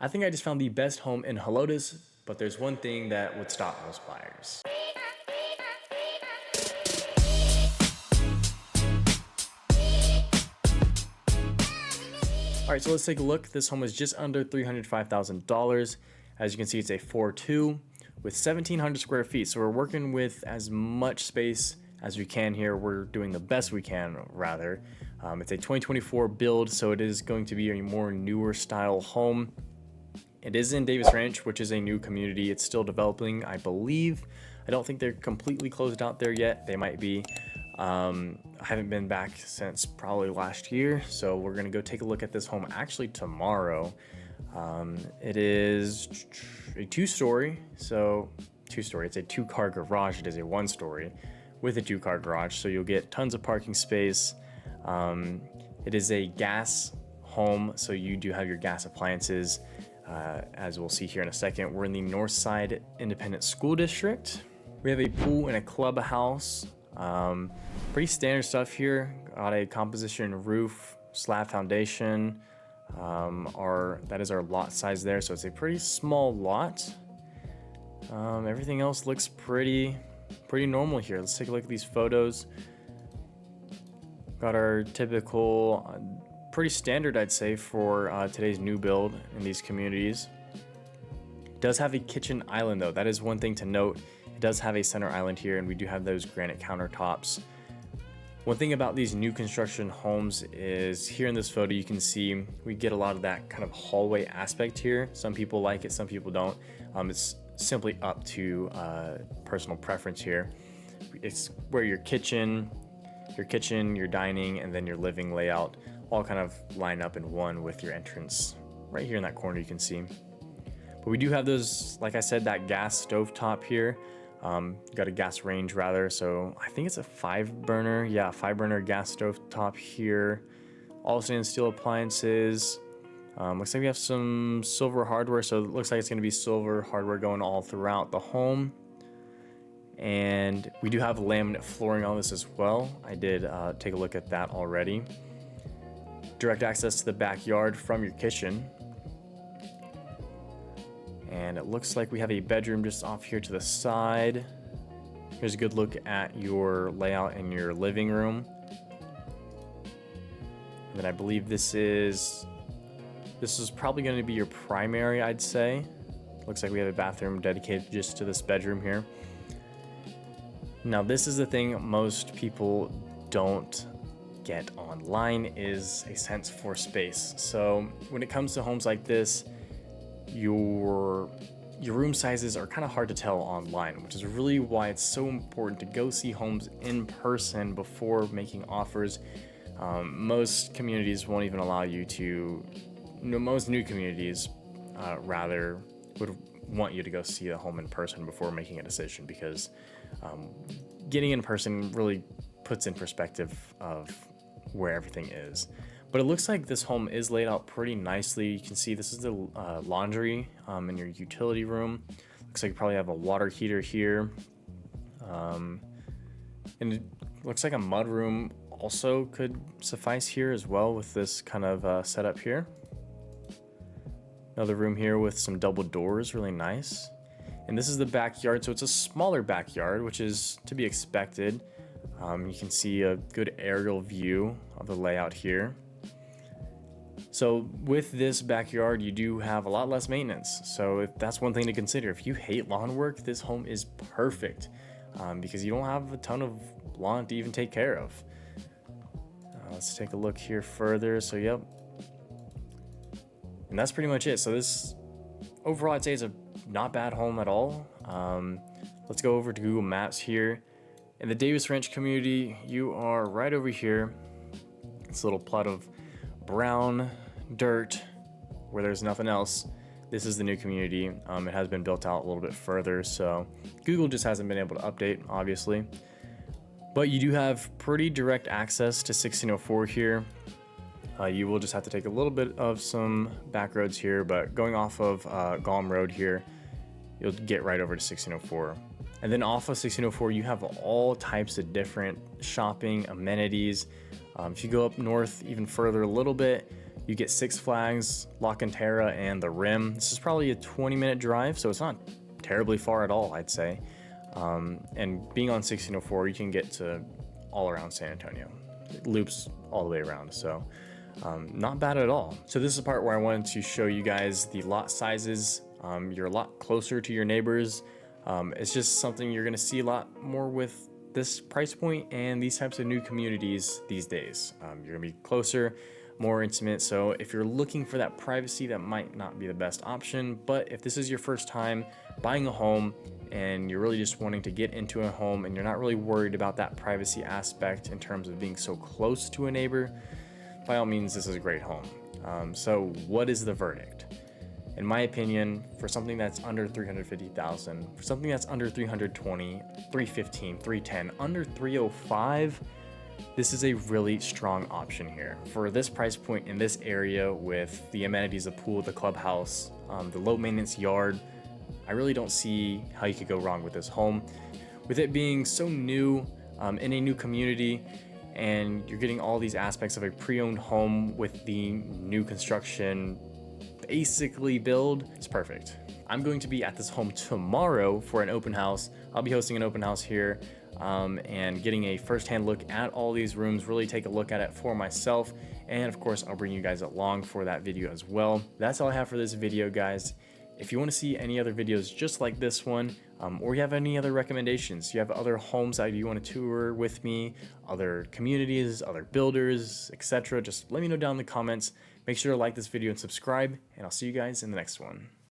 I think I just found the best home in Helotes, but there's one thing that would stop most buyers. All right, so let's take a look. This home is just under $305,000. As you can see, it's a 4.2 with 1,700 square feet. So we're working with as much space as we can here. We're doing the best we can, rather. It's a 2024 build, so it is going to be a more newer style home. It is in Davis Ranch, which is a new community. It's still developing, I believe. I don't think they're completely closed out there yet. They might be. I haven't been back since probably last year, so we're gonna go take a look at this home actually tomorrow. It is a two-story, it's a two-car garage. It is a one-story with a two-car garage, so you'll get tons of parking space. It is a gas home, so you do have your gas appliances, as we'll see here in a second. We're in the Northside Independent School District. We have a pool and a clubhouse. Pretty standard stuff here. Got a composition roof, slab foundation. That is our lot size there, so it's a pretty small lot. Everything else looks pretty normal here. Let's take a look at these photos. Got our typical, pretty standard, I'd say, for today's new build in these communities. It does have a kitchen island though. That is one thing to note. It does have a center island here, and we do have those granite countertops. One thing about these new construction homes is here in this photo, you can see we get a lot of that kind of hallway aspect here. Some people like it, some people don't. It's simply up to personal preference here. It's where your kitchen, your dining, and then your living layout all kind of line up in one with your entrance. Right here in that corner you can see. But we do have those, like I said, that gas stove top here. Got a gas range rather, so I think it's a 5-burner. Yeah, 5-burner gas stove top here. All stainless steel appliances. Looks like we have some silver hardware, so it looks like it's going to be silver hardware going all throughout the home. And we do have laminate flooring on this as well. I did take a look at that already. Direct access to the backyard from your kitchen. And it looks like we have a bedroom just off here to the side. Here's a good look at your layout in your living room. And then I believe this is probably going to be your primary, I'd say. Looks like we have a bathroom dedicated just to this bedroom here. Now this is the thing most people don't get online, is a sense for space. So when it comes to homes like this, your room sizes are kind of hard to tell online, which is really why it's so important to go see homes in person before making offers. Most communities won't even allow you to, most new communities rather would want you to go see a home in person before making a decision, because getting in person really puts in perspective of where everything is. But it looks like this home is laid out pretty nicely. You can see this is the laundry in your utility room. Looks like you probably have a water heater here. And it looks like a mud room also could suffice here as well with this kind of setup here. Another room here with some double doors, really nice. And this is the backyard, so it's a smaller backyard, which is to be expected. You can see a good aerial view of the layout here. So with this backyard, you do have a lot less maintenance. So if that's one thing to consider. If you hate lawn work, this home is perfect because you don't have a ton of lawn to even take care of. Let's take a look here further. So yep. And that's pretty much it. So this overall, I'd say, is a not bad home at all. Let's go over to Google Maps here. In the Davis Ranch community, you are right over here. It's a little plot of brown dirt where there's nothing else. This is the new community. It has been built out a little bit further, so Google just hasn't been able to update, obviously. But you do have pretty direct access to 1604 here. You will just have to take a little bit of some back roads here, but going off of Galm Road here, you'll get right over to 1604. And then off of 1604, you have all types of different shopping amenities. If you go up north even further a little bit, You get Six Flags, La Cantera, and the Rim. This is probably a 20-minute drive, so it's not terribly far at all, I'd say. And being on 1604, you can get to all around San Antonio. It loops all the way around, so not bad at all. So this is the part where I wanted to show you guys the lot sizes. You're a lot closer to your neighbors. It's just something you're gonna see a lot more with this price point and these types of new communities these days. You're gonna be closer, more intimate. So if you're looking for that privacy, that might not be the best option. But if this is your first time buying a home and you're really just wanting to get into a home and you're not really worried about that privacy aspect in terms of being so close to a neighbor, by all means, this is a great home. So what is the verdict? In my opinion, for something that's under 350,000, for something that's under 320, 315, 310, under 305, this is a really strong option here. For this price point in this area with the amenities, the pool, the clubhouse, the low maintenance yard, I really don't see how you could go wrong with this home. With it being so new, in a new community, and you're getting all these aspects of a pre-owned home with the new construction basically build, it's perfect. I'm going to be at this home tomorrow for an open house. I'll be hosting an open house here and getting a first-hand look at all these rooms, really take a look at it for myself. And of course, I'll bring you guys along for that video as well. That's all I have for this video, guys. If you want to see any other videos just like this one, or you have any other recommendations, you have other homes that you want to tour with me, other communities, other builders, etc., just let me know down in the comments. Make sure to like this video and subscribe, and I'll see you guys in the next one.